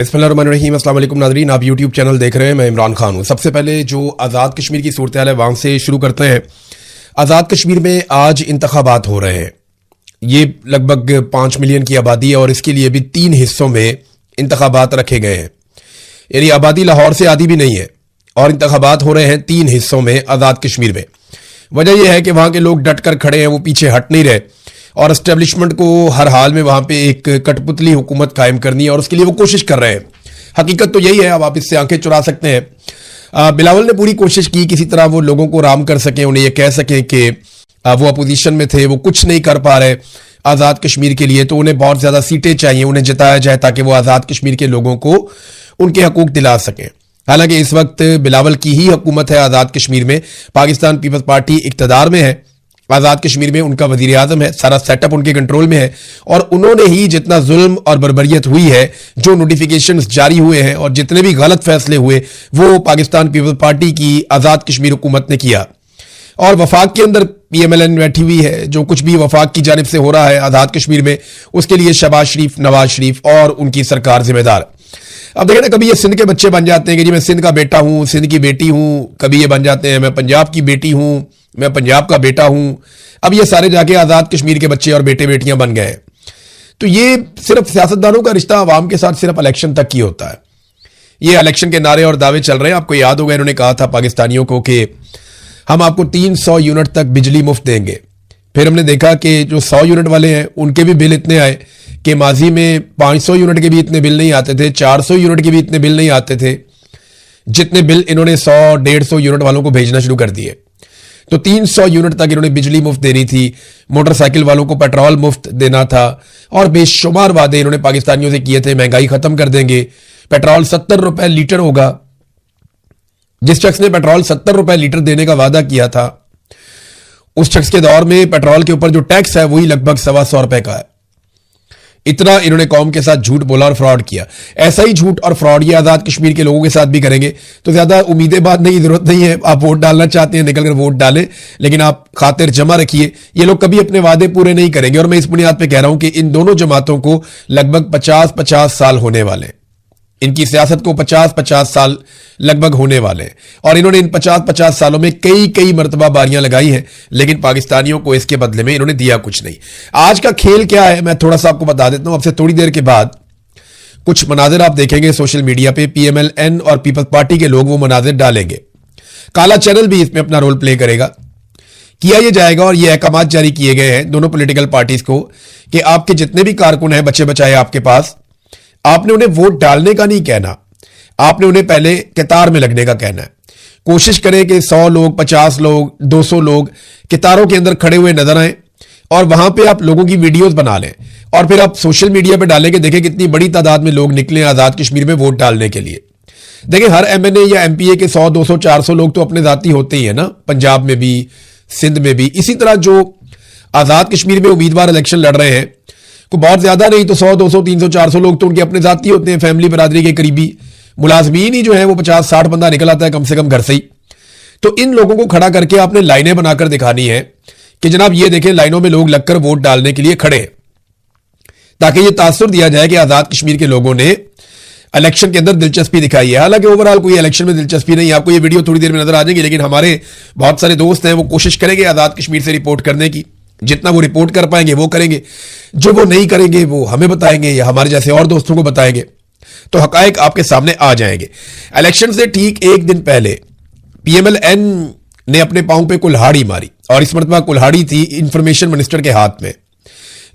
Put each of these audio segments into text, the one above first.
बिस्मिल्लाहिर्रहमानिर्रहीम। अस्सलाम वालेकुम नाज़रीन, आप यूट्यूब चैनल देख रहे हैं। मैं इमरान खान हूँ। सबसे पहले जो आज़ाद कश्मीर की सूरत हाल है वहाँ से शुरू करते हैं। आज़ाद कश्मीर में आज इंतखाबात हो रहे हैं। ये लगभग 5 मिलियन की आबादी है और इसके लिए भी 3 हिस्सों में इंतखाबात रखे गए हैं। यानी आबादी लाहौर से आधी भी नहीं है और इंतखाबात हो रहे हैं 3 हिस्सों में आज़ाद कश्मीर में। वजह यह है कि वहाँ के लोग डट कर खड़े हैं, वो पीछे हट नहीं रहे और एस्टेब्लिशमेंट को हर हाल में वहां पे एक कठपुतली हुकूमत कायम करनी है और उसके लिए वो कोशिश कर रहे हैं। हकीकत तो यही है, अब आप इससे आंखें चुरा सकते हैं। बिलावल ने पूरी कोशिश की किसी तरह वो लोगों को राम कर सकें, उन्हें ये कह सकें कि वो अपोजिशन में थे, वो कुछ नहीं कर पा रहे आज़ाद कश्मीर के लिए, तो उन्हें बहुत ज़्यादा सीटें चाहिए, उन्हें जिताया जाए ताकि वो आज़ाद कश्मीर के लोगों को उनके हकूक दिला सकें। हालांकि इस वक्त बिलावल की ही हुकूमत है आज़ाद कश्मीर में। पाकिस्तान पीपल्स पार्टी इक़्तिदार में है आज़ाद कश्मीर में, उनका वजीर आज़म है, सारा सेटअप उनके कंट्रोल में है और उन्होंने ही जितना जुल्म और बर्बरियत हुई है, जो नोटिफिकेशंस जारी हुए हैं और जितने भी गलत फैसले हुए वो पाकिस्तान पीपल्स पार्टी की आज़ाद कश्मीर हुकूमत ने किया। और वफाक के अंदर PMLN बैठी हुई है। जो कुछ भी वफाक की जानिब से हो रहा है आज़ाद कश्मीर में, उसके लिए शहबाज शरीफ, नवाज शरीफ और उनकी सरकार जिम्मेदार। अब देखें ना, कभी ये सिंध के बच्चे बन जाते हैं कि जी मैं सिंध का बेटा हूं, सिंध की बेटी हूं, कभी ये बन जाते हैं मैं पंजाब की बेटी हूं, मैं पंजाब का बेटा हूं। अब ये सारे जाके आज़ाद कश्मीर के बच्चे और बेटे बेटियां बन गए हैं। तो ये सिर्फ सियासतदानों का रिश्ता अवाम के साथ सिर्फ इलेक्शन तक ही होता है। ये इलेक्शन के नारे और दावे चल रहे हैं। आपको याद होगा इन्होंने कहा था पाकिस्तानियों को कि हम आपको 300 यूनिट तक बिजली मुफ्त देंगे। फिर हमने देखा कि जो 100 यूनिट वाले हैं उनके भी बिल इतने आए कि माजी में 500 यूनिट के भी इतने बिल नहीं आते थे, 400 यूनिट के भी इतने बिल नहीं आते थे जितने बिल इन्होंने 100-150 यूनिट वालों को भेजना शुरू कर दिए। तो 300 यूनिट तक इन्होंने बिजली मुफ्त देनी थी, मोटरसाइकिल वालों को पेट्रोल मुफ्त देना था और बेशुमार वादे इन्होंने पाकिस्तानियों से किए थे। महंगाई खत्म कर देंगे, पेट्रोल 70 रुपए लीटर होगा। जिस शख्स ने पेट्रोल 70 रुपए लीटर देने का वादा किया था, उस शख्स के दौर में पेट्रोल के ऊपर जो टैक्स है वही लगभग 125 रुपए का है। इतना इन्होंने कौम के साथ झूठ बोला और फ्रॉड किया। ऐसा ही झूठ और फ्रॉड ये आज़ाद कश्मीर के लोगों के साथ भी करेंगे। तो ज्यादा उम्मीदें बांधने की जरूरत नहीं है। आप वोट डालना चाहते हैं निकल कर वोट डालें, लेकिन आप खातिर जमा रखिए। ये लोग कभी अपने वादे पूरे नहीं करेंगे और मैं इस बुनियाद पे कह रहा हूं कि इन दोनों जमातों को लगभग 50-50 साल होने वाले हैं। इनकी सियासत को 50-50 साल लगभग होने वाले हैं और इन्होंने इन 50-50 सालों में कई मरतबा बारियां लगाई हैं, लेकिन पाकिस्तानियों को इसके बदले में इन्होंने दिया कुछ नहीं। आज का खेल क्या है मैं थोड़ा सा आपको बता देता हूं। अब से थोड़ी देर के बाद कुछ मनाजिर आप देखेंगे सोशल मीडिया पे, PMLN और पीपल्स पार्टी के लोग वो मनाजिर डालेंगे। काला चैनल भी इसमें अपना रोल प्ले करेगा। किया यह जाएगा और ये अहकाम जारी किए गए हैं दोनों पॉलिटिकल पार्टीज को कि आपके जितने भी कारकुन हैं, बच्चे बचाए आपके पास, आपने उन्हें वोट डालने का नहीं कहना, आपने उन्हें पहले कतार में लगने का कहना है। कोशिश करें कि 100 लोग, 50 लोग, 200 लोग कतारों के अंदर खड़े हुए नजर आए और वहां पे आप लोगों की वीडियोस बना लें और फिर आप सोशल मीडिया पे डालें कि देखें कितनी बड़ी तादाद में लोग निकले आज़ाद कश्मीर में वोट डालने के लिए। देखिए हर MNA या MPA के 100, 200, 400 लोग तो अपने जाती होते ही है ना, पंजाब में भी, सिंध में भी। इसी तरह जो आज़ाद कश्मीर में उम्मीदवार इलेक्शन लड़ रहे हैं, को बहुत ज्यादा नहीं तो 100, 200, 300, 400 लोग तो उनके अपने जाती होते हैं, फैमिली बरादरी के करीबी। मुलाजमीन ही जो है वो 50-60 बंदा निकल आता है कम से कम घर से ही। तो इन लोगों को खड़ा करके आपने लाइनें बनाकर दिखानी है कि जनाब ये देखें लाइनों में लोग लगकर वोट डालने के लिए खड़े हैं, ताकि ये तासुर दिया जाए कि आज़ाद कश्मीर के लोगों ने इलेक्शन के अंदर दिलचस्पी दिखाई है। हालांकि ओवरऑल कोई इलेक्शन में दिलचस्पी नहीं। आपको ये वीडियो थोड़ी देर में नजर आ जाएगी, लेकिन हमारे बहुत सारे दोस्त हैं वो कोशिश करेंगे आज़ाद कश्मीर से रिपोर्ट करने की। जितना वो रिपोर्ट कर पाएंगे वो करेंगे, जो वो नहीं करेंगे वो हमें बताएंगे या हमारे जैसे और दोस्तों को बताएंगे, तो हकायक आपके सामने आ जाएंगे। इलेक्शन से ठीक एक दिन पहले PMLN ने अपने पांव पे कुल्हाड़ी मारी और इस मरतबा कुल्हाड़ी थी इंफॉर्मेशन मिनिस्टर के हाथ में।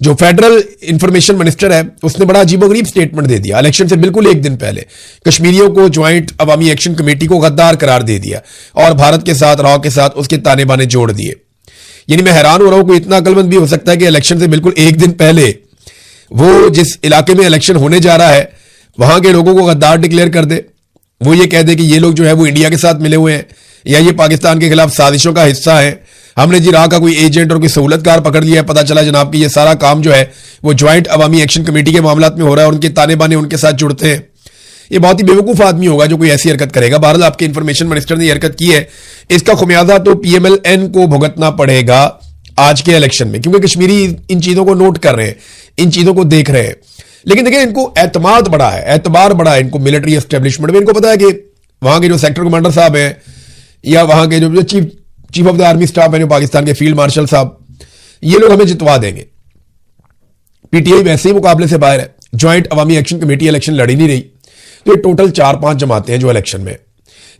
जो फेडरल इंफॉर्मेशन मिनिस्टर है उसने बड़ा अजीबोगरीब स्टेटमेंट दे दिया इलेक्शन से बिल्कुल एक दिन पहले। कश्मीरियों को ज्वाइंट अवामी एक्शन कमेटी को गद्दार करार दे दिया और भारत के साथ, रॉ के साथ उसके ताने बाने जोड़ दिए। यानी मैं हैरान हो रहा हूं, कोई इतना अकलमंद भी हो सकता है कि इलेक्शन से बिल्कुल एक दिन पहले वो जिस इलाके में इलेक्शन होने जा रहा है वहां के लोगों को गद्दार डिक्लेयर कर दे। वो ये कह दे कि ये लोग जो है वो इंडिया के साथ मिले हुए हैं या ये पाकिस्तान के खिलाफ साजिशों का हिस्सा है। हमने जी राह का कोई एजेंट और कोई सहूलतकार पकड़ लिया है, पता चला जनाब कि ये सारा काम जो है वो ज्वाइंट अवामी एक्शन कमेटी के मामलात में हो रहा है और उनके ताने बाने उनके साथ जुड़ते हैं। ये बहुत ही बेवकूफ आदमी होगा जो कोई ऐसी हरकत करेगा। बहरहाल आपके इंफॉर्मेशन मिनिस्टर ने हरकत की है, इसका खुमियाजा तो PMLN को भुगतना पड़ेगा आज के इलेक्शन में, क्योंकि कश्मीरी इन चीजों को नोट कर रहे हैं, इन चीजों को देख रहे हैं। लेकिन देखिए इनको एतमाद बड़ा है, एतबार बड़ा है इनको मिलिट्री एस्टेब्लिशमेंट में। इनको पता है कि वहां के जो सेक्टर कमांडर साहब हैं या वहां के जो chief of the army staff है, जो पाकिस्तान के फील्ड मार्शल साहब, ये लोग हमें जितवा देंगे। पीटीआई वैसे ही मुकाबले से बाहर है, ज्वाइंट अवामी एक्शन कमेटी इलेक्शन लड़ ही नहीं रही। तो ये टोटल 4-5 जमातें हैं जो इलेक्शन में,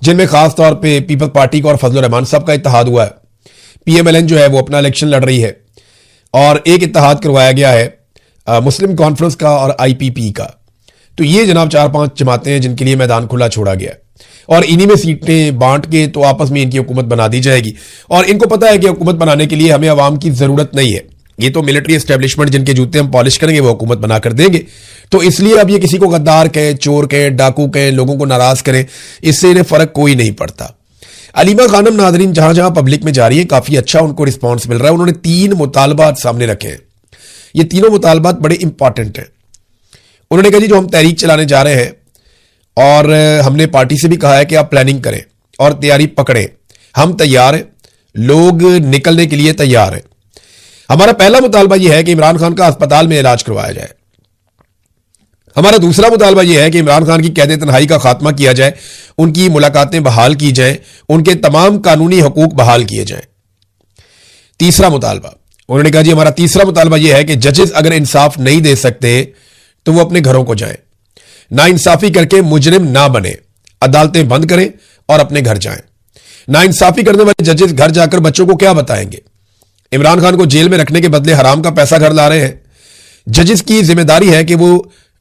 जिनमें खासतौर पर पीपल्स पार्टी का और फजल रहमान साहब का इत्तेहाद हुआ है। पीएमएलएन जो है वो अपना इलेक्शन लड़ रही है, और एक इत्तेहाद करवाया गया है मुस्लिम कॉन्फ्रेंस का और आईपीपी का। तो ये जनाब 4-5 जमातें हैं जिनके लिए मैदान खुला छोड़ा गया है, और इन्हीं में सीटें बांट के तो आपस में इनकी हुकूमत बना दी जाएगी। और इनको पता है कि हुकूमत बनाने के लिए हमें अवाम की जरूरत नहीं है, ये तो मिलिट्री एस्टेब्लिशमेंट जिनके जूते हम पॉलिश करेंगे वो हुकूमत बना कर देंगे। तो इसलिए अब ये किसी को गद्दार कहे, चोर कहे, डाकू कहे, लोगों को नाराज करें, इससे इन्हें फर्क कोई नहीं पड़ता। अलीमा खानम नादरीन जहां जहां पब्लिक में जा रही है, काफी अच्छा उनको रिस्पॉन्स मिल रहा है। उन्होंने 3 मुतालबात सामने रखे हैं। ये तीनों मुतालबात बड़े इंपॉर्टेंट हैं। उन्होंने कहा जी जो हम तहरीक चलाने जा रहे हैं, और हमने पार्टी से भी कहा है कि आप प्लानिंग करें और तैयारी पकड़ें, हम तैयार हैं, लोग निकलने के लिए तैयार हैं। हमारा पहला मुतालबा यह है कि इमरान खान का अस्पताल में इलाज करवाया जाए। हमारा दूसरा मुतालबा यह है कि इमरान खान की कैद तन्हाई का खात्मा किया जाए, उनकी मुलाकातें बहाल की जाए, उनके तमाम कानूनी हकूक बहाल किए जाएं। तीसरा मुतालबा, उन्होंने कहा जी हमारा तीसरा मुतालबा यह है कि जजेस अगर इंसाफ नहीं दे सकते तो वो अपने घरों को जाएं, नाइंसाफी करके मुजरिम ना बने, अदालतें बंद करें और अपने घर जाएं। नाइंसाफी करने वाले जजेस घर जाकर बच्चों को क्या बताएंगे? इमरान खान को जेल में रखने के बदले हराम का पैसा घर ला रहे हैं। जजेस की जिम्मेदारी है कि वो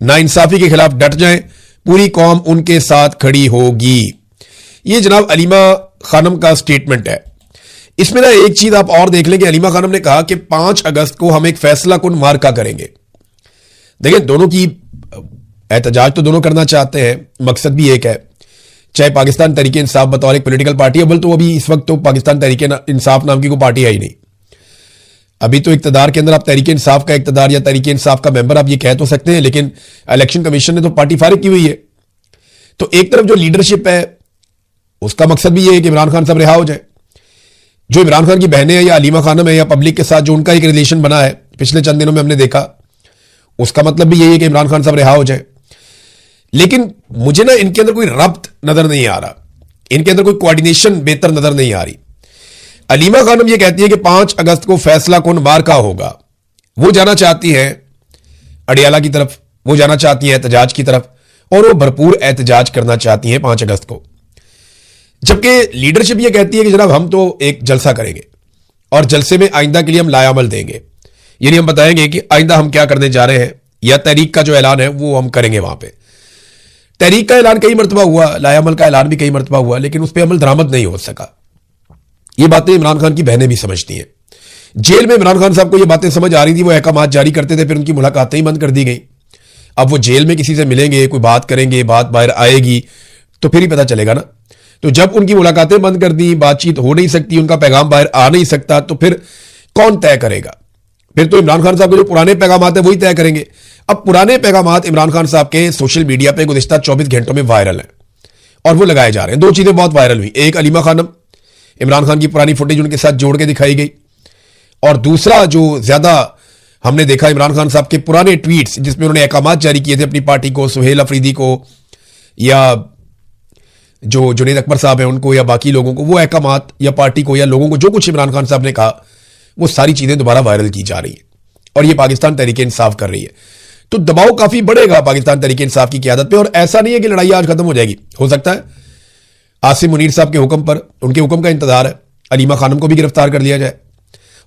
नाइंसाफी के खिलाफ डट जाएं, पूरी कौम उनके साथ खड़ी होगी। ये जनाब अलीमा खानम का स्टेटमेंट है। इसमें ना एक चीज आप और देख लें कि अलीमा खानम ने कहा कि 5 अगस्त को हम एक फैसला कुन मार्का करेंगे। देखिए दोनों की एहतजाज तो दोनों करना चाहते हैं, मकसद भी एक है। चाहे पाकिस्तान तहरीक इंसाफ बतौर एक पॉलिटिकल पार्टी है, बल तो अभी इस वक्त तो पाकिस्तान तहरीक इंसाफ नाम की कोई पार्टी है ही नहीं। अभी तो इक्तदार के अंदर आप तहरीक इंसाफ का इक्तदार या तहरीक इंसाफ का मेंबर आप ये कह तो सकते हैं, लेकिन इलेक्शन कमीशन ने तो पार्टी फारिग की हुई है। तो एक तरफ जो लीडरशिप है उसका मकसद भी ये है कि इमरान खान साहब रिहा हो जाए। जो इमरान खान की बहनें हैं या अलीमा खानम है या पब्लिक के साथ जो उनका एक रिलेशन बना है पिछले चंद दिनों में हमने देखा, उसका मतलब भी यही है कि इमरान खान साहब रिहा हो जाए। लेकिन मुझे ना इनके अंदर कोई रब्त नजर नहीं आ रहा, इनके अंदर कोई कोऑर्डिनेशन बेहतर नजर नहीं आ रही। अलीमा खानम ये कहती है कि 5 अगस्त को फैसला कुन मार्का होगा। वो जाना चाहती हैं अडियाला की तरफ, वो जाना चाहती हैं एहतजाज की तरफ, और वो भरपूर एहतजाज करना चाहती हैं 5 अगस्त को। जबकि लीडरशिप ये कहती है कि जनाब हम तो एक जलसा करेंगे और जलसे में आइंदा के लिए हम लायामल देंगे, यानी हम बताएंगे कि आइंदा हम क्या करने जा रहे हैं, या तहरीक का जो ऐलान है वो हम करेंगे। वहां पे तहरीक का ऐलान कई मरतबा हुआ, लायामल का ऐलान भी कई मरतबा हुआ, लेकिन उस पर अमल दरामद नहीं हो सका। ये बातें इमरान खान की बहनें भी समझती हैं। जेल में इमरान खान साहब को ये बातें समझ आ रही थी, वो अहकामात जारी करते थे, फिर उनकी मुलाकातें ही बंद कर दी गई। अब वो जेल में किसी से मिलेंगे, कोई बात करेंगे, बात बाहर आएगी तो फिर ही पता चलेगा ना। तो जब उनकी मुलाकातें बंद कर दी, बातचीत हो नहीं सकती, उनका पैगाम बाहर आ नहीं सकता, तो फिर कौन तय करेगा? फिर तो इमरान खान साहब के जो पुराने पैगाम है वही तय करेंगे। अब पुराने पैगाम इमरान खान साहब के सोशल मीडिया पे गुज़िश्ता 24 घंटों में वायरल हैं और वो लगाए जा रहे हैं। 2 चीजें बहुत वायरल हुई, एक अलीमा खानम, इमरान खान की पुरानी फुटेज उनके साथ जोड़ के दिखाई गई, और दूसरा जो ज्यादा हमने देखा इमरान खान साहब के पुराने ट्वीट्स जिसमें उन्होंने अहकामात जारी किए थे अपनी पार्टी को, सुहेल अफरीदी को या जो जुनैद अकबर साहब हैं उनको या बाकी लोगों को, वो अहकामात या पार्टी को या लोगों को जो कुछ इमरान खान साहब ने कहा, वो सारी चीजें दोबारा वायरल की जा रही है और ये पाकिस्तान तहरीक इंसाफ कर रही है। तो दबाव काफी बढ़ेगा पाकिस्तान तहरीक इंसाफ की क़यादत पे, और ऐसा नहीं है कि लड़ाई आज खत्म हो जाएगी। हो सकता है आसिम मुनीर साहब के हुक्म पर, उनके हुक्म का इंतजार है, अलीमा खानम को भी गिरफ्तार कर लिया जाए।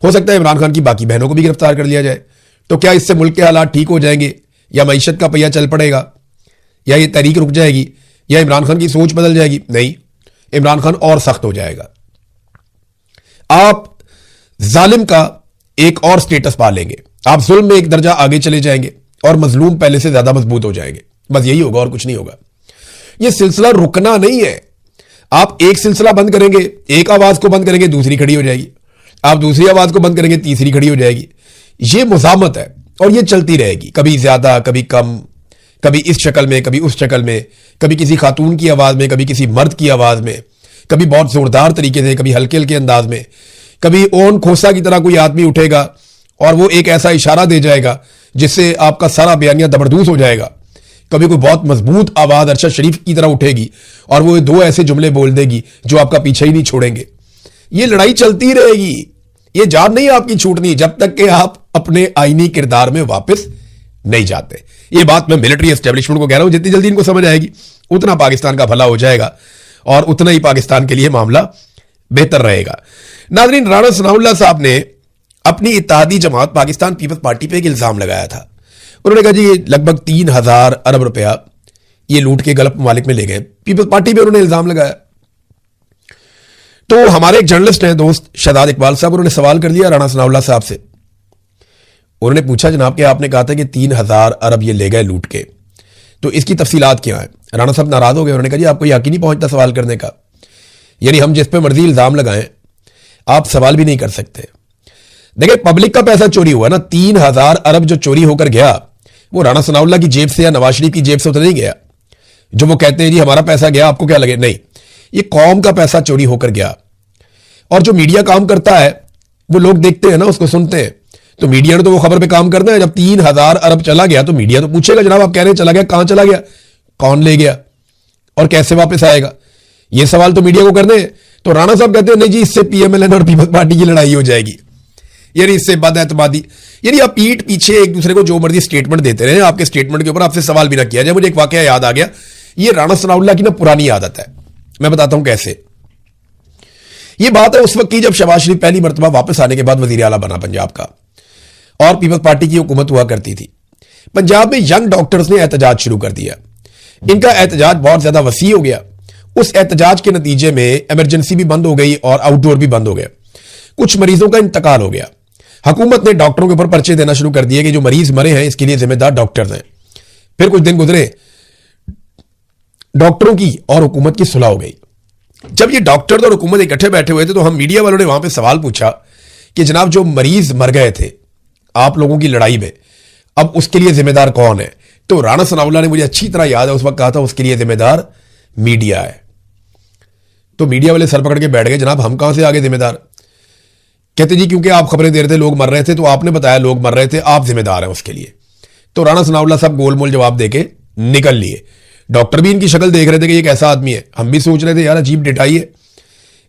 हो सकता है इमरान खान की बाकी बहनों को भी गिरफ्तार कर लिया जाए। तो क्या इससे मुल्क के हालात ठीक हो जाएंगे, या मईशत का पहिया चल पड़ेगा, या ये तहरीक रुक जाएगी, या इमरान खान की सोच बदल जाएगी? नहीं, इमरान खान और सख्त हो जाएगा। आप जालिम का एक और स्टेटस पा लेंगे, आप जुल्म में एक दर्जा आगे चले जाएंगे और मजलूम पहले से ज्यादा मजबूत हो जाएंगे। बस यही होगा और कुछ नहीं होगा। यह सिलसिला रुकना नहीं है। आप एक सिलसिला बंद करेंगे, एक आवाज को बंद करेंगे, दूसरी खड़ी हो जाएगी, आप दूसरी आवाज को बंद करेंगे, तीसरी खड़ी हो जाएगी। यह मुजामत है और यह चलती रहेगी, कभी ज्यादा कभी कम, कभी इस शक्ल में कभी उस शक्ल में, कभी किसी खातून की आवाज में कभी किसी मर्द की आवाज में, कभी बहुत जोरदार तरीके से, कभी हल्के हल्के अंदाज में, कभी ओन खोसा की तरह कोई आदमी उठेगा और वो एक ऐसा इशारा दे जाएगा जिससे आपका सारा बयानिया दबरदूस हो जाएगा। कभी कोई बहुत मजबूत आवाज अरशद शरीफ की तरह उठेगी और वो दो ऐसे जुमले बोल देगी जो आपका पीछे ही नहीं छोड़ेंगे। ये लड़ाई चलती रहेगी, ये जान नहीं आपकी छूटनी जब तक कि आप अपने आईनी किरदार में वापस नहीं जाते। ये बात मैं मिलिट्री एस्टेब्लिशमेंट को कह रहा हूं, जितनी जल्दी इनको समझ आएगी उतना पाकिस्तान का भला हो जाएगा और उतना ही पाकिस्तान के लिए मामला बेहतर रहेगा। नाज़रीन, राणा सनाउल्लाह साहब ने अपनी इत्तेहादी जमात पाकिस्तान पीपल्स पार्टी पे एक इल्जाम लगाया था। उन्होंने कहा जी ये लगभग 3000 अरब रुपया ये लूट के गल्फ ममालिक में ले गए। पीपल्स पार्टी पे उन्होंने इल्जाम लगाया। तो हमारे एक जर्नलिस्ट हैं दोस्त शहजाद इकबाल साहब, उन्होंने सवाल कर दिया राणा सनाउल्लाह साहब से। उन्होंने पूछा जनाब कि आपने कहा था कि 3000 अरब ये ले गए लूट के, तो इसकी तफसीलात क्या है? राणा साहब नाराज हो गए। उन्होंने कहा जी आपको यकीन नहीं पहुंचता सवाल करने का, यानी हम जिस पे मर्जी इल्जाम लगाएं आप सवाल भी नहीं कर सकते। देखिए पब्लिक का पैसा चोरी हुआ ना, 3000 अरब जो चोरी होकर गया वो राणा सनाउल्लाह की जेब से या नवाज शरीफ की जेब से तो नहीं गया। जो वो कहते हैं जी हमारा पैसा गया आपको क्या लगे, नहीं, ये कौम का पैसा चोरी होकर गया। और जो मीडिया काम करता है वो लोग देखते हैं ना, उसको सुनते हैं। तो मीडिया ने तो वो खबर पे काम करना है। जब 3000 अरब चला गया तो मीडिया तो पूछेगा जनाब आप कह रहे हैं चला गया, कहां चला गया, कौन ले गया और कैसे वापस आएगा, ये सवाल तो मीडिया को करने हैं। तो राणा साहब कहते हैं नहीं जी इससे पीएमएलएन और पीपल्स पार्टी की लड़ाई हो जाएगी, यानी इससे बदएतमादी, यानी आप पीठ पीछे एक दूसरे को जो मर्जी स्टेटमेंट देते रहे, आपके स्टेटमेंट के ऊपर आपसे सवाल भी ना किया जाए। मुझे एक वाकया याद आ गया, ये राणा सनाउल्लाह की ना पुरानी आदत है, मैं बताता हूं कैसे। ये बात है उस वक्त की जब शहबाज शरीफ पहली मरतबा वापस आने के बाद वजीर आला बना पंजाब का और पीपल्स पार्टी की हुकूमत हुआ करती थी। पंजाब में यंग डॉक्टर्स ने एहतजाज शुरू कर दिया। इनका एहतजाज बहुत ज्यादा वसी हो गया। उस एहतजाज के नतीजे में इमरजेंसी भी बंद हो गई और आउटडोर भी बंद हो गया। कुछ मरीजों का इंतकाल हो गया। हुकूमत ने डॉक्टरों के ऊपर पर्चे देना शुरू कर दिए कि जो मरीज मरे हैं इसके लिए जिम्मेदार डॉक्टर्स हैं। फिर कुछ दिन गुजरे, डॉक्टरों की और हुकूमत की सुलह हो गई। जब ये डॉक्टर और हुकूमत इकट्ठे बैठे हुए थे तो हम मीडिया वालों ने वहां पे सवाल पूछा कि जनाब जो मरीज मर गए थे आप लोगों की लड़ाई में, अब उसके लिए जिम्मेदार कौन है? तो राणा सनाउल्लाह ने, मुझे अच्छी तरह याद है, उस वक्त कहा था उसके लिए जिम्मेदार मीडिया है। तो मीडिया वाले सर पकड़ के बैठ गए, जनाब हम कहां से आगे जिम्मेदार? कहते जी क्योंकि आप खबरें दे रहे थे लोग मर रहे थे तो आपने बताया लोग मर रहे थे, आप जिम्मेदार हैं उसके लिए। तो राणा सनाउल्लाह साहब गोलमोल जवाब देके निकल लिए। डॉक्टर भी इनकी शक्ल देख रहे थे कि ये कैसा आदमी है। हम भी सोच रहे थे यार अजीब डिटाई है,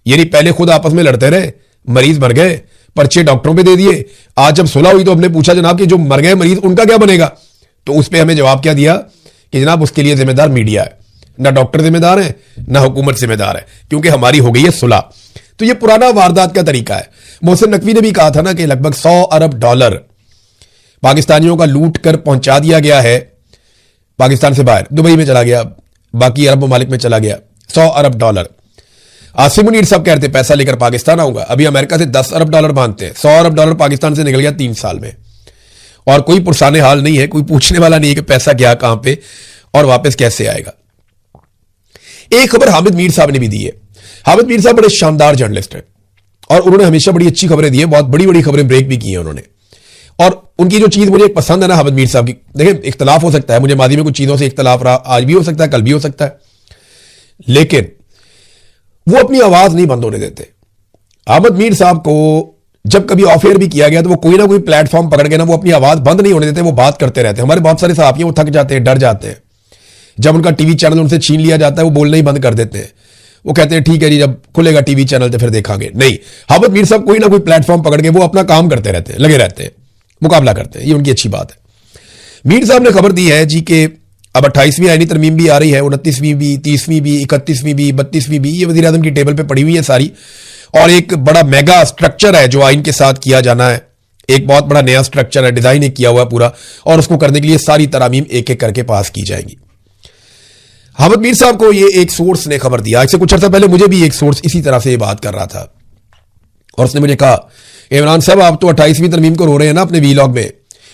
यानी पहले खुद आपस में लड़ते रहे, मरीज मर गए, पर्चे डॉक्टरों पे दे दिए। आज जब सुलह हुई तो हमने पूछा जनाब कि जो मर गए मरीज उनका क्या बनेगा? तो उस पर हमें जवाब क्या दिया कि जनाब उसके लिए जिम्मेदार मीडिया है, ना डॉक्टर जिम्मेदार है ना हुकूमत जिम्मेदार है, क्योंकि हमारी हो गई है सुलह। तो ये पुराना वारदात का तरीका है। मोहसिन नकवी ने भी कहा था ना कि लगभग 100 अरब डॉलर पाकिस्तानियों का लूट कर पहुंचा दिया गया है पाकिस्तान से बाहर, दुबई में चला गया, बाकी अरब ममालिक में चला गया। 100 अरब डॉलर। आसिम मुनीर साहब कहते हैं पैसा लेकर पाकिस्तान आऊंगा, अभी अमेरिका से 10 अरब डॉलर मांगते हैं। 100 अरब डॉलर पाकिस्तान से निकल गया 3 साल में, और कोई पुरसाने हाल नहीं है, कोई पूछने वाला नहीं है कि पैसा गया कहां पे और वापस कैसे आएगा। एक खबर हामिद मीर साहब ने भी दी है। हामिद मीर साहब बड़े शानदार जर्नलिस्ट हैं और उन्होंने हमेशा बड़ी अच्छी खबरें दी है, बहुत बड़ी बड़ी खबरें ब्रेक भी की हैं उन्होंने। और उनकी जो चीज मुझे पसंद है ना हामिद मीर साहब की, देखिए इख्तलाफ हो सकता है, मुझे माजी में कुछ चीजों से इख्तलाफ रहा, आज भी हो सकता है, कल भी हो सकता है, लेकिन वो अपनी आवाज नहीं बंद होने देते। हामिद मीर साहब को जब कभी ऑफ एयर भी किया गया तो वो कोई ना कोई प्लेटफॉर्म पकड़ के ना वो अपनी आवाज बंद नहीं होने देते, वो बात करते रहते हैं। हमारे बहुत सारे सहाफी वो थक जाते हैं, डर जाते हैं, जब उनका टीवी चैनल उनसे छीन लिया जाता है वो बोलना ही बंद कर देते हैं। वो कहते हैं ठीक है जी जब खुलेगा टीवी चैनल तो फिर देखेंगे। नहीं, हामिद मीर साहब कोई ना कोई प्लेटफॉर्म पकड़ के वो अपना काम करते रहते हैं, लगे रहते हैं, मुकाबला करते हैं, ये उनकी अच्छी बात है। मीर साहब ने खबर दी है जी कि अब 28वीं आईनी तरमीम भी आ रही है, 29वीं भी, 30वीं भी, 31वीं भी, 32वीं भी, ये वज़ीर आज़म की टेबल पे पड़ी हुई है सारी, और एक बड़ा मेगा स्ट्रक्चर है जो आइन के साथ किया जाना है। एक बहुत बड़ा नया स्ट्रक्चर है, डिजाइन एक किया हुआ है पूरा, और उसको करने के लिए सारी तरामीम एक एक करके पास की जाएंगी। हामिद मीर साहब को ये एक सोर्स ने खबर दिया, इससे कुछ अर्सा पहले मुझे भी एक सोर्स इसी तरह से ये बात कर रहा था, और उसने मुझे कहा इमरान साहब आप तो 28वीं तरमीम को रो रहे हैं ना अपने वीलॉग में,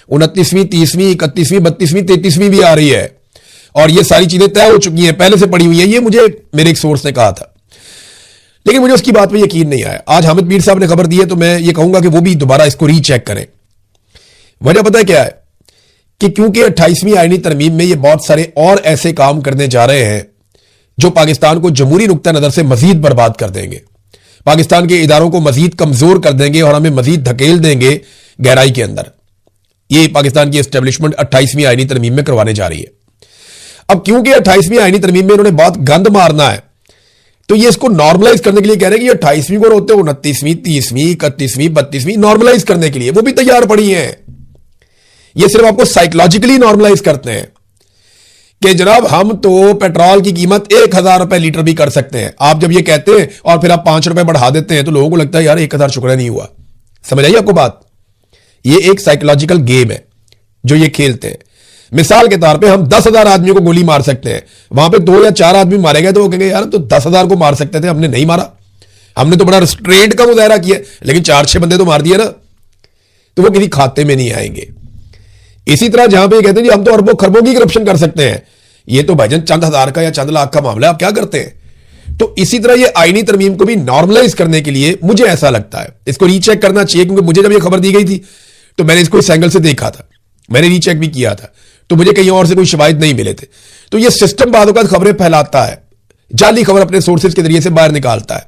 29वीं, 30वीं, 31वीं, 32वीं, 33वीं भी आ रही है और ये सारी चीजें तय हो चुकी हैं, पहले से पड़ी हुई है। ये मुझे मेरे एक सोर्स ने कहा था, लेकिन मुझे उसकी बात पे यकीन नहीं आया। आज हामिद मीर साहब ने खबर दी है तो मैं ये कहूंगा कि वो भी दोबारा इसको रीचेक करें। वजह पता है क्या है कि क्योंकि 28वीं आईनी तरमीम में ये बहुत सारे और ऐसे काम करने जा रहे हैं जो पाकिस्तान को जमहूरी नुक्ता नजर से मजीद बर्बाद कर देंगे, पाकिस्तान के इदारों को मजीद कमजोर कर देंगे और हमें मजीद धकेल देंगे गहराई के अंदर। ये पाकिस्तान की एस्टेब्लिशमेंट 28वीं आईनी तरमीम में करवाने जा रही है। अब क्योंकि 28वीं आईनी तरमीम में इन्होंने बहुत गंद मारना है, तो ये इसको नॉर्मलाइज करने के लिए कह रहे हैं कि 28वीं को रोते 29वीं, 30वीं, 31वीं, 32वीं नॉर्मलाइज करने के लिए वो भी तैयार पड़ी हैं। ये सिर्फ आपको साइकोलॉजिकली नॉर्मलाइज करते हैं कि जनाब हम तो पेट्रोल की कीमत 1000 रुपए लीटर भी कर सकते हैं। आप जब ये कहते हैं और फिर आप 5 रुपए बढ़ा देते हैं तो लोगों को लगता है यार 1000 शुक्र नहीं हुआ। समझ आई आपको बात? ये एक साइकोलॉजिकल गेम है जो ये खेलते हैं। मिसाल के तौर पे हम 10,000 आदमियों को गोली मार सकते हैं, वहां पे 2 या 4 आदमी मारे गए तो वो कहेंगे यार तो 10,000 को मार सकते थे, हमने नहीं मारा, हमने तो बड़ा रिस्ट्रेंट का मुजाहरा किया, लेकिन 4-6 बंदे तो मार दिए ना, तो वो किसी खाते में नहीं आएंगे। इसी तरह जहां पे कहते हैं जी हम तो अरबों खरबों की करप्शन कर सकते हैं, ये तो भाईजान चंद हजार का या चंद लाख का मामला है, आप क्या करते हैं? तो इसी तरह ये आईनी तरमीम को भी नॉर्मलाइज करने के लिए मुझे ऐसा लगता है इसको रीचेक करना चाहिए, क्योंकि मुझे जब ये खबर दी गई थी तो मैंने इसको इस एंगल से देखा था, मैंने रीचेक भी किया था, तो मुझे कहीं और से कोई शिवायत नहीं मिले थे। तो ये सिस्टम बाद औक़ात खबरें फैलाता है, जाली खबर अपने सोर्सेज के जरिए से बाहर निकालता है।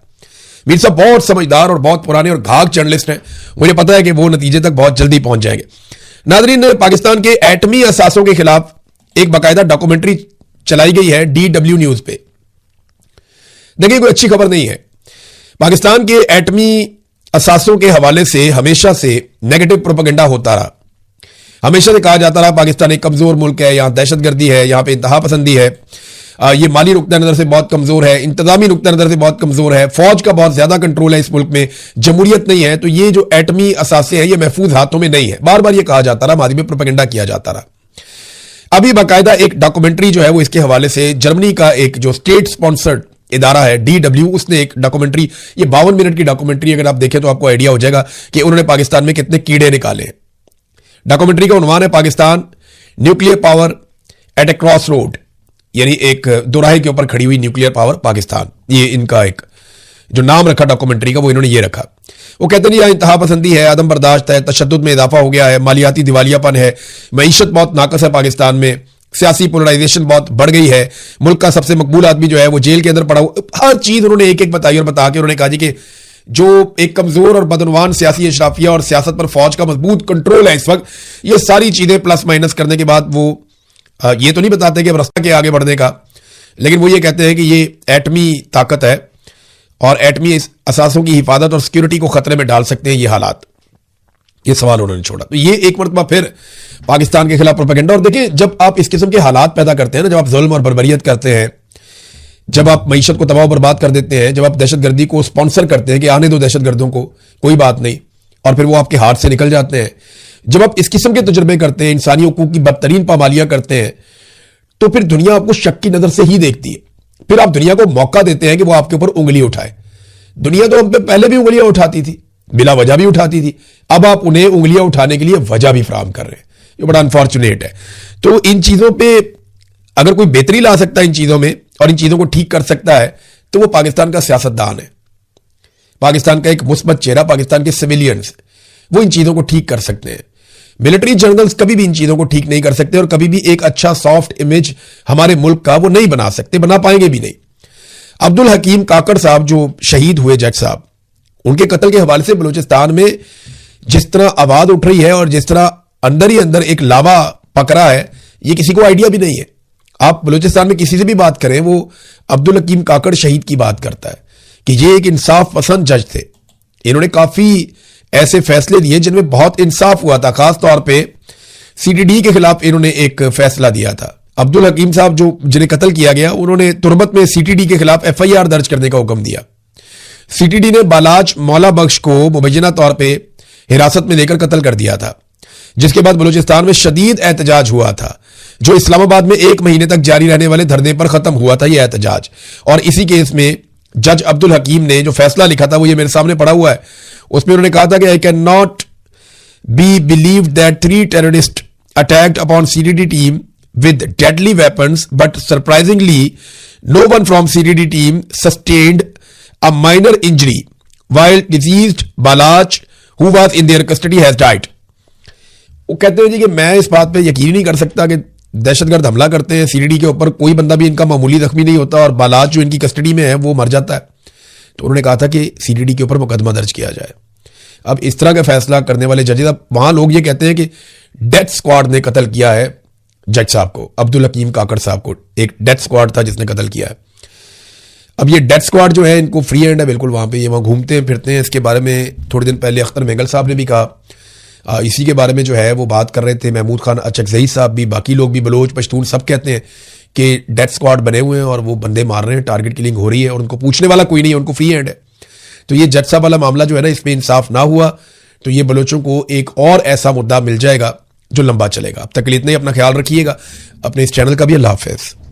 मीर साहब बहुत समझदार और बहुत पुराने और घाघ जर्नलिस्ट हैं, मुझे पता है कि वो नतीजे तक बहुत जल्दी पहुंच जाएंगे। नाज़रीन, पाकिस्तान के एटमी असासों के खिलाफ एक बाकायदा डॉक्यूमेंट्री चलाई गई है DW न्यूज पे। देखिए कोई अच्छी खबर नहीं है। पाकिस्तान के एटमी असासों के हवाले से हमेशा से नेगेटिव प्रोपेगेंडा होता रहा, हमेशा से कहा जाता रहा पाकिस्तान एक कमजोर मुल्क है, यहां दहशतगर्दी है, यहां पे इंतहा पसंदी है, ये माली नुक्ता नजर से बहुत कमजोर है, इंतजामी नुक्ता नजर से बहुत कमजोर है, फौज का बहुत ज्यादा कंट्रोल है इस मुल्क में, जमहूरियत नहीं है, तो ये जो एटमी असासे हैं ये महफूज हाथों में नहीं है। बार बार ये कहा जाता रहा, मादी में प्रोपेगेंडा किया जाता रहा। अभी बाकायदा एक डॉक्यूमेंट्री जो है वो इसके हवाले से जर्मनी का एक जो स्टेट स्पॉन्सर्ड इदारा है DW, उसने एक डॉक्यूमेंट्री, ये 52 मिनट की डॉक्यूमेंट्री, अगर आप देखें तो आपको आइडिया हो जाएगा कि उन्होंने पाकिस्तान में कितने कीड़े निकाले हैं। डॉक्यूमेंट्री का उन्वान है पाकिस्तान न्यूक्लियर पावर एट ए क्रॉस रोड, यानी एक दोराहे के ऊपर खड़ी हुई न्यूक्लियर पावर पाकिस्तान, ये इनका एक जो नाम रखा डॉक्यूमेंट्री का वो इन्होंने ये रखा। वो कहते हैं इंतहा पसंदी है, आदम बर्दाश्त है, तशद्दुद में इजाफा हो गया है, मालियाती दिवालियापन है, मईशत बहुत नाकस है पाकिस्तान में, सियासी पोलराइजेशन बहुत बढ़ गई है, मुल्क का सबसे मकबूल आदमी जो है वो जेल के अंदर पड़ा हुआ। हर चीज उन्होंने एक एक बताई और बता के उन्होंने कहा जी कि जो एक कमजोर और बदनवान सियासी अशराफिया और सियासत पर फौज का मजबूत कंट्रोल है इस वक्त, ये सारी चीजें प्लस माइनस करने के बाद वो ये तो नहीं बताते कि अब रास्ता क्या आगे बढ़ने का, लेकिन वो ये कहते हैं कि ये एटमी ताकत है और एटमी असासों की हिफाजत और सिक्योरिटी को खतरे में डाल सकते हैं ये हालात। ये सवाल उन्होंने छोड़ा। तो ये एक मरतबा फिर पाकिस्तान के खिलाफ प्रोपेगेंडा। और देखिए जब आप इस किस्म के हालात पैदा करते हैं ना, जब आप जुल्म और बर्बरियत करते हैं, जब आप मईशत को तबाह बर्बाद कर देते हैं, जब आप दहशतगर्दी को स्पॉन्सर करते हैं कि आने दो दहशतगर्दों को, कोई बात नहीं, और फिर वो आपके हाथ से निकल जाते हैं, जब आप इस किस्म के तजुर्बे करते हैं, इंसानी हुकूक की बदतरीन पामालियां करते हैं, तो फिर दुनिया आपको शक की नजर से ही देखती है। फिर आप दुनिया को मौका देते हैं कि वो आपके ऊपर उंगली उठाए। दुनिया तो हम पे पहले भी उंगलियां उठाती थी, बिला वजह भी उठाती थी, अब आप उन्हें उंगलियां उठाने के लिए वजह भी फराहम कर रहे हैं। ये बड़ा अनफॉर्चुनेट है। तो इन चीजों पे अगर कोई बेहतरी ला सकता है इन चीजों में और इन चीजों को ठीक कर सकता है तो वो पाकिस्तान का सियासतदान है, पाकिस्तान का एक मुस्बत चेहरा, पाकिस्तान के सिविलियंस, वो इन चीजों को ठीक कर सकते हैं। मिलिट्री जनरल्स कभी भी इन चीजों को ठीक नहीं कर सकते और कभी भी एक अच्छा सॉफ्ट इमेज हमारे मुल्क का वो नहीं बना सकते, बना पाएंगे भी नहीं। अब्दुल हकीम काकड़ साहब जो शहीद हुए जज साहब, उनके कत्ल के हवाले से बलूचिस्तान में जिस तरह आवाज उठ रही है और जिस तरह अंदर ही अंदर एक लावा पकड़ा है, ये किसी को आइडिया भी नहीं है। आप बलूचिस्तान में किसी से भी बात करें, वो अब्दुल हकीम काकड़ शहीद की बात करता है कि ये एक इंसाफ पसंद जज थे, इन्होंने काफी ऐसे फैसले दिए जिनमें बहुत इंसाफ हुआ था। खास तौर पे CTD के खिलाफ इन्होंने एक फैसला दिया था। अब्दुल हकीम साहब जो जिन्हें कत्ल किया गया, उन्होंने तुरबत में CTD के खिलाफ FIR दर्ज करने का हुक्म दिया। CTD ने बालाज मौला बख्श को मुबैना तौर पे हिरासत में लेकर कत्ल कर दिया था, जिसके बाद बलूचिस्तान में शदीद एहतजाज हुआ था, जो इस्लामाबाद में 1 महीने तक जारी रहने वाले धरने पर खत्म हुआ था ये एहतजाज। और इसी केस में जज अब्दुल हकीम ने जो फैसला लिखा था वो ये मेरे सामने पड़ा हुआ है। उसमें उन्होंने कहा था कि I can not be believed that 3 terrorist attacked upon CTD team with deadly weapons, but surprisingly no one from CTD team sustained a minor injury while deceased Balaj who was in their custody has died। वो कहते हैं जी कि मैं इस बात पे यकीन नहीं कर सकता कि दहशतगर्द हमला करते हैं CTD के ऊपर, कोई बंदा भी इनका मामूली जख्मी नहीं होता और बालाज जो इनकी कस्टडी में है वो मर जाता है। तो उन्होंने कहा था कि CTD के ऊपर मुकदमा दर्ज किया जाए। अब इस तरह का फैसला करने वाले जजेस, अब वहां लोग ये कहते हैं कि डेथ स्क्वाड ने कत्ल किया है जज साहब को, अब्दुल हकीम काकड़ साहब को। एक डेथ स्क्वाड था जिसने कत्ल किया है। अब ये डेथ स्क्वाड जो है इनको फ्री हैंड है बिल्कुल, वहां पे ये वहां घूमते हैं फिरते हैं। इसके बारे में थोड़े दिन पहले अख्तर मेंगल साहब ने भी कहा। इसी के बारे में जो है वो बात कर रहे थे महमूद खान अचकजई साहब भी, बाकी लोग भी, बलोच पश्तून सब कहते हैं कि डेथ स्क्वाड बने हुए हैं और वो बंदे मार रहे हैं, टारगेट किलिंग हो रही है और उनको पूछने वाला कोई नहीं है, उनको फ्री हैंड है। तो ये जज साहब वाला मामला जो है ना, इसमें इंसाफ ना हुआ तो ये बलोचों को एक और ऐसा मुद्दा मिल जाएगा जो लंबा चलेगा। अब तक के लिए इतना ही, अपना ख्याल रखिएगा, अपने इस चैनल का भी अल्लाह हाफिज़।